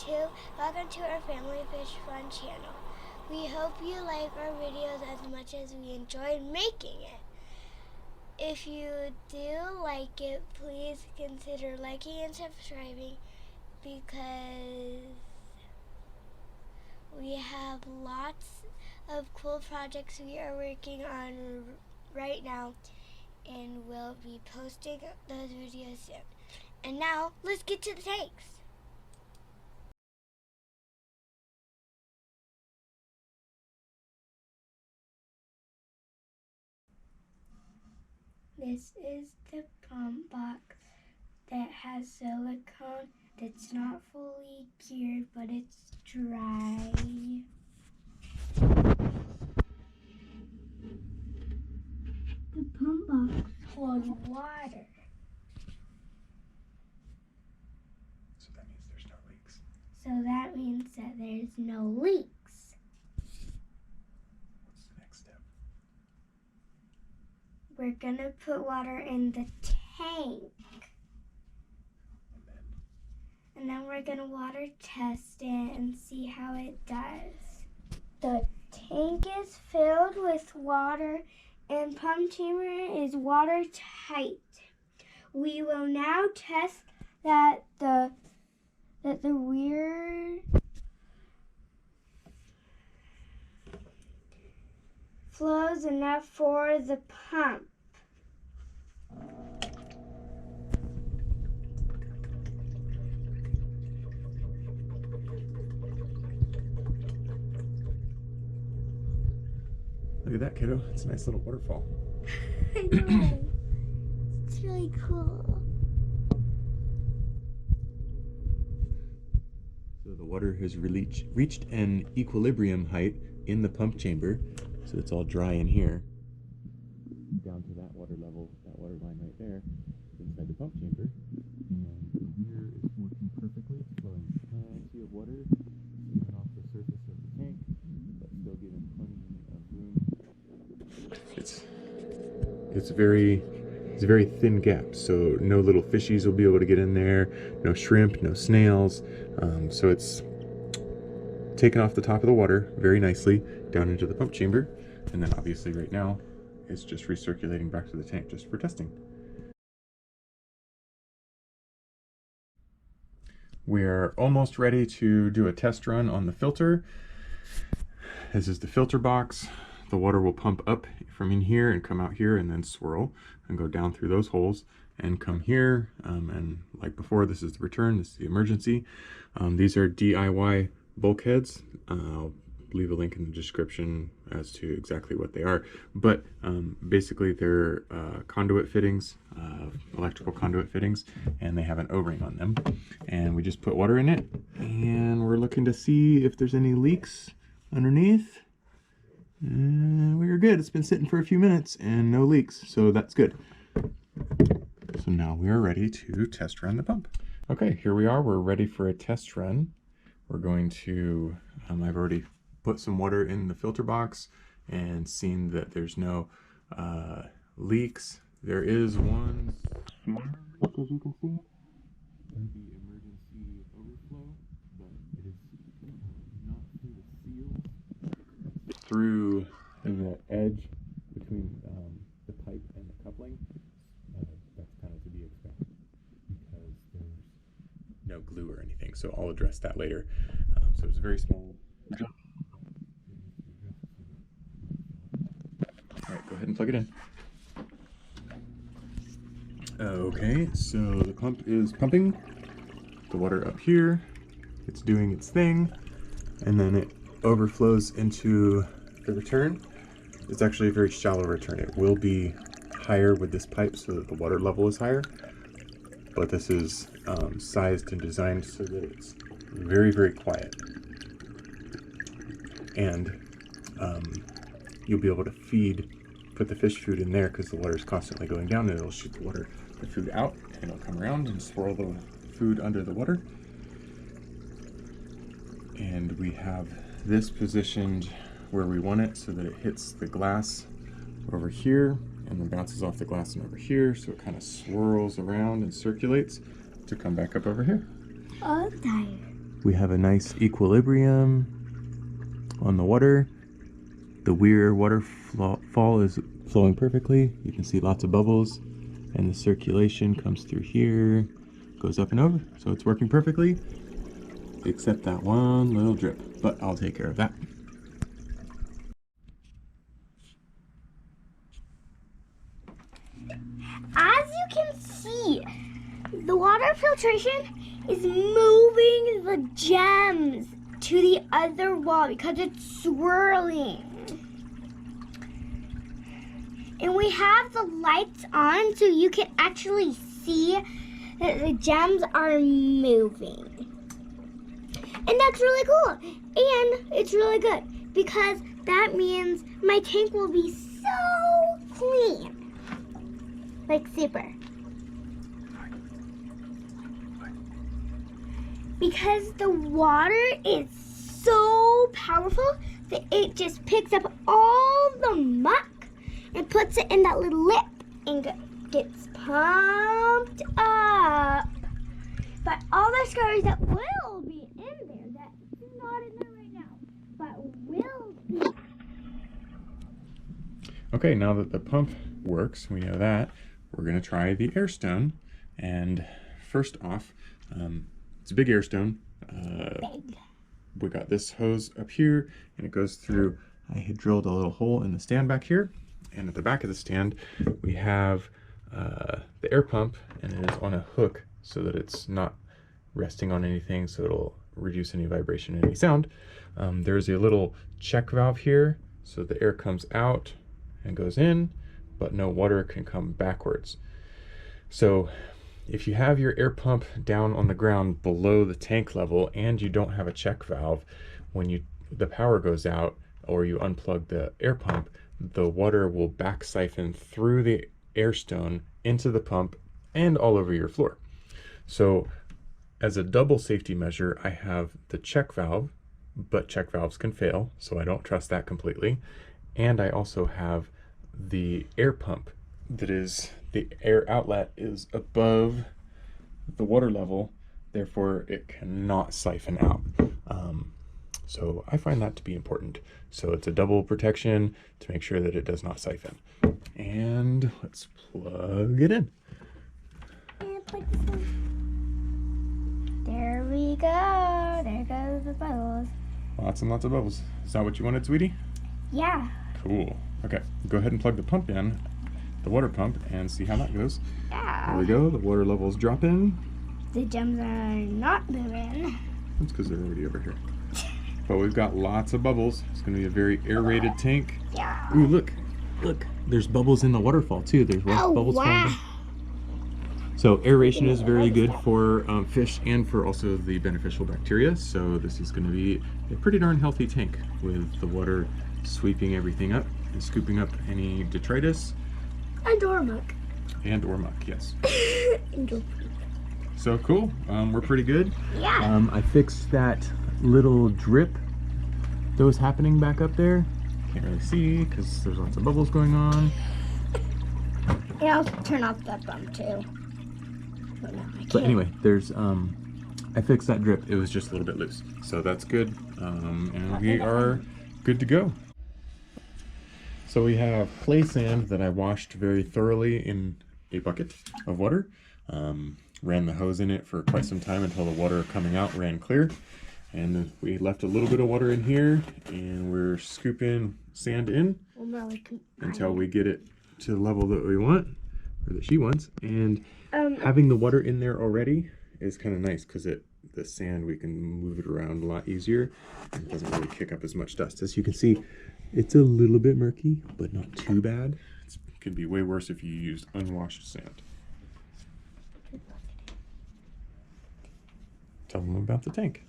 Welcome to our Family Fish Fun channel. We hope you like our videos as much as we enjoyed making it. If you do like it, please consider liking and subscribing because we have lots of cool projects we are working on right now, and we'll be posting those videos soon. And now, let's get to the tanks. This is the pump box that has silicone that's not fully cured, but it's dry. The pump box holds water. So that means there's no leaks. So that means that there's no leaks. What's the next step? We're gonna put water in the tank. And then we're gonna water test it and see how it does. The tank is filled with water and pump chamber is watertight. We will now test that the weir flows enough for the pump. Look at that, kiddo. It's a nice little waterfall. I know. It's really cool. So the water has reached an equilibrium height in the pump chamber. So it's all dry in here. Down to that water level, that water line right there, inside the pump chamber. And the weir is working perfectly. It's flowing plenty of water even off the surface of the tank, but still giving plenty of room. It's a very thin gap, so no little fishies will be able to get in there, no shrimp, no snails. So it's taken off the top of the water very nicely down into the pump chamber, and then obviously right now it's just recirculating back to the tank just for testing. We're almost ready to do a test run on the filter. This is the filter box. The water will pump up from in here and come out here and then swirl and go down through those holes and come here. And like before, this is the return, this is the emergency. These are DIY bulkheads. I'll leave a link in the description as to exactly what they are. But basically they're conduit fittings, electrical conduit fittings, and they have an O-ring on them. And we just put water in it, and we're looking to see if there's any leaks underneath. We're good. It's been sitting for a few minutes and no leaks, so that's good. So now we are ready to test run the pump. Okay, here we are. We're ready for a test run. We're going to, I've already put some water in the filter box and seen that there's no leaks. There is one small leak, as you can see. The emergency overflow, but it is not through the seal. Through the edge between the pipe and the coupling. That's kind of to be expected because there's no glue or anything, so I'll address that later. So it's a very small job. Alright, go ahead and plug it in. Okay, so the pump is pumping the water up here. It's doing its thing, and then it overflows into the return. It's actually a very shallow return. It will be higher with this pipe so that the water level is higher, but this is sized and designed so that it's very, very quiet. And you'll be able to put the fish food in there because the water is constantly going down, and it'll shoot the food out, and it'll come around and swirl the food under the water. And we have this positioned where we want it so that it hits the glass over here and then bounces off the glass and over here, so it kind of swirls around and circulates to come back up over here. I'm tired. We have a nice equilibrium on the water. The weir waterfall is flowing perfectly. You can see lots of bubbles, and the circulation comes through here, goes up and over. So it's working perfectly, except that one little drip, but I'll take care of that. As you can see, the water filtration is moving the gems to the other wall because it's swirling. And we have the lights on so you can actually see that the gems are moving. And that's really cool. And it's really good because that means my tank will be so clean. Like super. Because the water is so powerful that it just picks up all the muck and puts it in that little lip and gets pumped up by all the scurries that will be in there, that is not in there right now, but will be. Okay, now that the pump works, we know that, we're going to try the air stone. And first off, it's a big air stone. Big. We got this hose up here, and it goes through. I had drilled a little hole in the stand back here, and at the back of the stand, we have the air pump, and it is on a hook so that it's not resting on anything, so it'll reduce any vibration and any sound. There's a little check valve here, so the air comes out and goes in, but no water can come backwards. So if you have your air pump down on the ground below the tank level and you don't have a check valve, when the power goes out or you unplug the air pump, the water will back siphon through the air stone into the pump and all over your floor. So as a double safety measure, I have the check valve, but check valves can fail, so I don't trust that completely. And I also have the air pump, that is, the air outlet is above the water level, therefore it cannot siphon out. So I find that to be important. So it's a double protection to make sure that it does not siphon. And let's plug it in. And plug this in. There we go. There goes the bubbles. Lots and lots of bubbles. Is that what you wanted, sweetie? Yeah. Cool. Okay, go ahead and plug the pump in, the water pump, and see how that goes. Yeah. There we go. The water levels drop in. The gems are not moving. That's because they're already over here. But we've got lots of bubbles. It's going to be a very aerated tank. Yeah. Ooh, look. Look. There's bubbles in the waterfall, too. There's bubbles falling. So aeration is very good for fish and for also the beneficial bacteria. So this is going to be a pretty darn healthy tank with the water sweeping everything up and scooping up any detritus. And or muck. And or muck, yes. And or So cool. We're pretty good. Yeah. I fixed that little drip that was happening back up there. Can't really see because there's lots of bubbles going on. Yeah, I'll turn off that pump too. But, no, I can't. But anyway, there's I fixed that drip. It was just a little bit loose. So that's good. And we are good to go. So we have clay sand that I washed very thoroughly in a bucket of water. Ran the hose in it for quite some time until the water coming out ran clear. And we left a little bit of water in here, and we're scooping sand in until we get it to the level that we want, or that she wants. And having the water in there already is kind of nice because the sand, we can move it around a lot easier. And it doesn't really kick up as much dust. As you can see, it's a little bit murky, but not too bad. It could be way worse if you used unwashed sand. Tell them about the tank.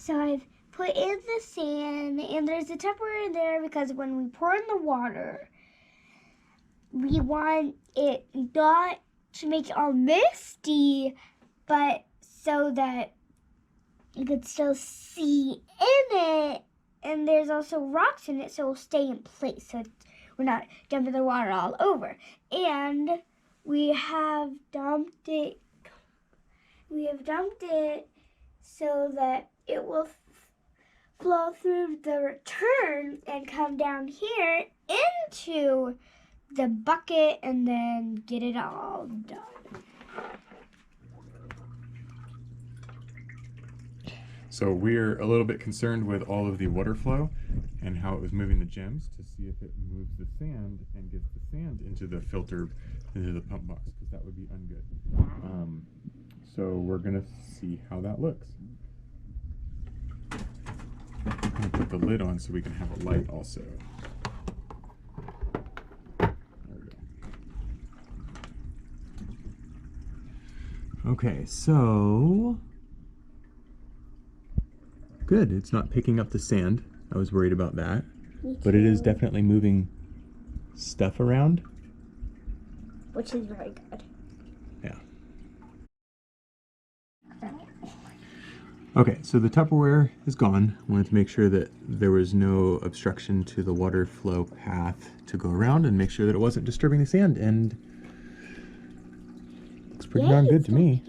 I've put in the sand, and there's a Tupperware in there because when we pour in the water, we want it not to make it all misty, but so that you could still see in it. And there's also rocks in it, so it'll stay in place, so we're not dumping the water all over. And we have dumped it so that it will flow through the return and come down here into the bucket and then get it all done. So we're a little bit concerned with all of the water flow and how it was moving the gems to see if it moves the sand and gets the sand into the filter, into the pump box, because that would be ungood. So we're going to see how that looks. I'm going to put the lid on so we can have a light also. There we go. Okay, so good. It's not picking up the sand. I was worried about that. But it is definitely moving stuff around. Which is very good. Yeah. Okay, so the Tupperware is gone. I wanted to make sure that there was no obstruction to the water flow path to go around and make sure that it wasn't disturbing the sand, and looks pretty darn good to me.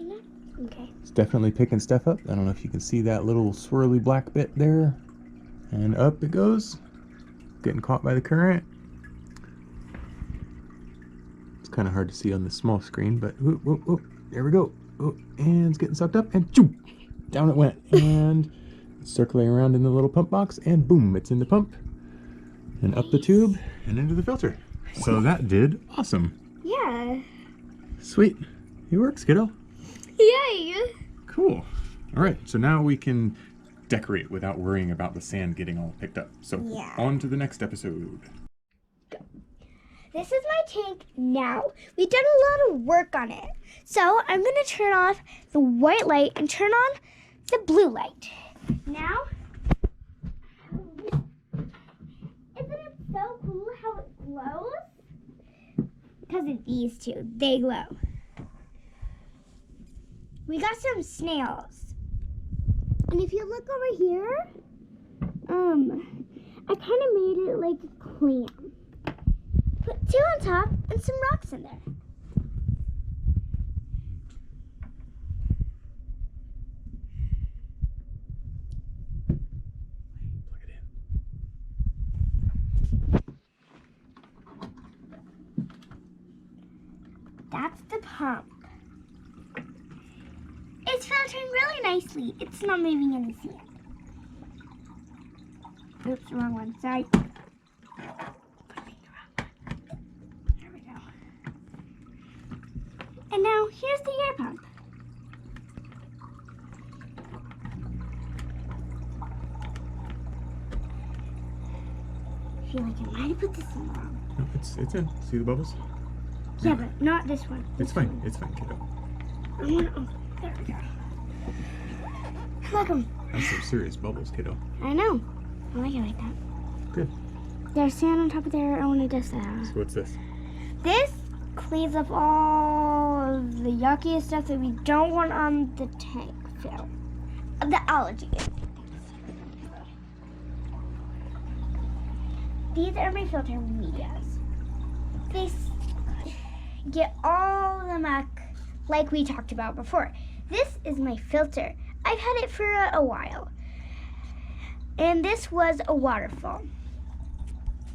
Okay. It's definitely picking stuff up. I don't know if you can see that little swirly black bit there. And up it goes. Getting caught by the current. It's kind of hard to see on the small screen, but whoop, whoop, whoop. There we go. Oh, and it's getting sucked up, and choop, down it went. And it's circling around in the little pump box, and boom, it's in the pump. And up the tube, and into the filter. So that did awesome. Yeah. Sweet. It works, kiddo. Yay! Cool. All right, so now we can decorate without worrying about the sand getting all picked up. So on to the next episode. Go. This is my tank now. We've done a lot of work on it. So I'm going to turn off the white light and turn on the blue light. Now, isn't it so cool how it glows? Because of these two, they glow. We got some snails. And if you look over here, I kind of made it like a clam. Put two on top and some rocks in there. Plug it in. That's the pump. It's filtering really nicely. It's not moving any sand. Oops, wrong one. Sorry. There we go. And now here's the air pump. I feel like I might have put this in wrong. No, it's in. See the bubbles? Yeah, but not this one. It's fine. It's fine, kiddo. I want to. There we go. Look 'em. That's some serious bubbles, kiddo. I know. I like it like that. Good. There's sand on top of there. I want to dust that out. So what's this? This cleans up all of the yuckiest stuff that we don't want on the tank film. The algae. These are my filter medias. They get all the muck like we talked about before. This is my filter. I've had it for a while. And this was a waterfall.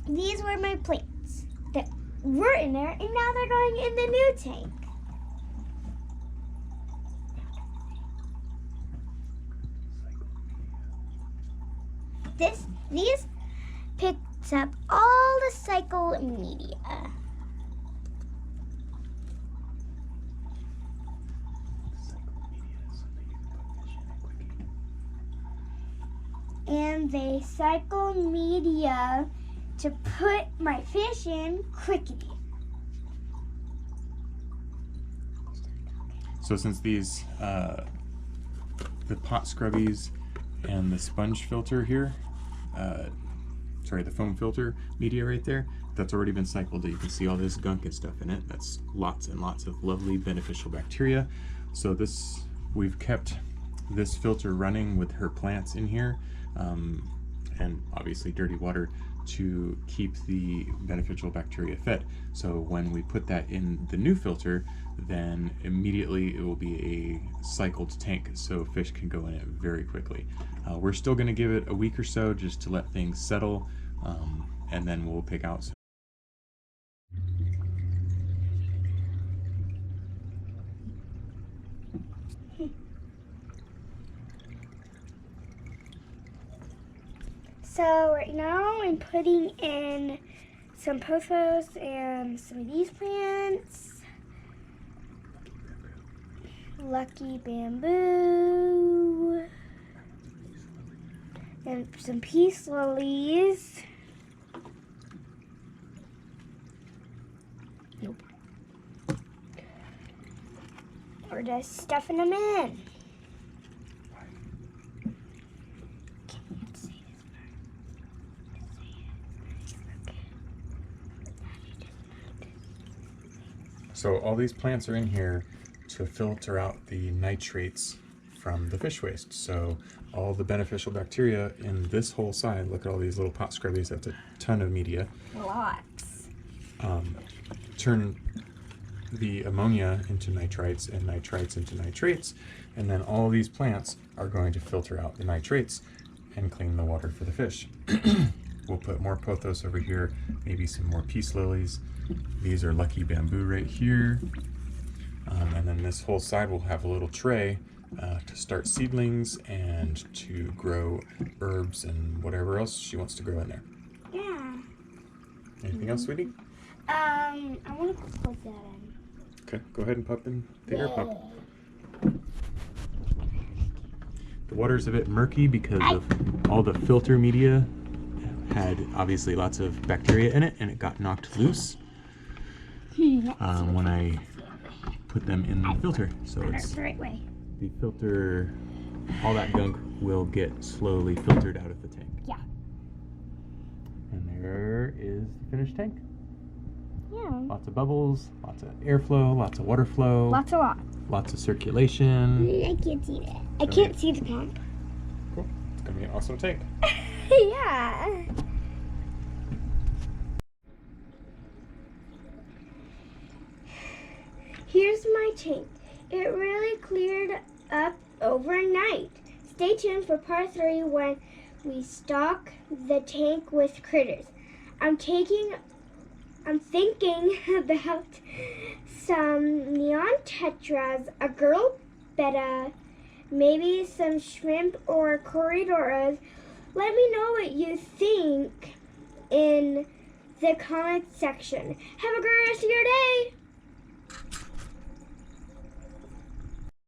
These were my plates that were in there, and now they're going in the new tank. These picks up all the cycle media. And they cycle media to put my fish in quickly. So since these, the pot scrubbies and the sponge filter here, sorry, the foam filter media right there, that's already been cycled. You can see all this gunk and stuff in it. That's lots and lots of lovely beneficial bacteria. So this, we've kept this filter running with her plants in here, and obviously dirty water to keep the beneficial bacteria fed. So when we put that in the new filter, then immediately it will be a cycled tank, so fish can go in it very quickly. We're still going to give it a week or so just to let things settle, and then we'll pick out some. So right now I'm putting in some pothos and some of these plants. Lucky bamboo. And some peace lilies. Nope. We're just stuffing them in. So all these plants are in here to filter out the nitrates from the fish waste. So all the beneficial bacteria in this whole side, look at all these little pot scrubbies, that's a ton of media. Lots. Turn the ammonia into nitrites and nitrites into nitrates, and then all these plants are going to filter out the nitrates and clean the water for the fish. We'll put more pothos over here, maybe some more peace lilies. These are lucky bamboo right here. And then this whole side will have a little tray to start seedlings and to grow herbs and whatever else she wants to grow in there. Yeah. Anything else, sweetie? I want to put that in. Okay, go ahead and pop in the air pump. The water's a bit murky because of all the filter media had obviously lots of bacteria in it, and it got knocked loose when I put them in the filter. So it's the right way. The filter, all that gunk will get slowly filtered out of the tank. Yeah. And there is the finished tank. Yeah. Lots of bubbles, lots of airflow, lots of water flow. Lots a lot. Lots of circulation. I can't see that. I can't see the pump. Cool. It's gonna be an awesome tank. Yeah. Here's my tank. It really cleared up overnight. Stay tuned for part 3 when we stock the tank with critters. I'm thinking about some neon tetras, a girl betta, maybe some shrimp or corydoras. Let me know what you think in the comment section. Have a great rest of your day.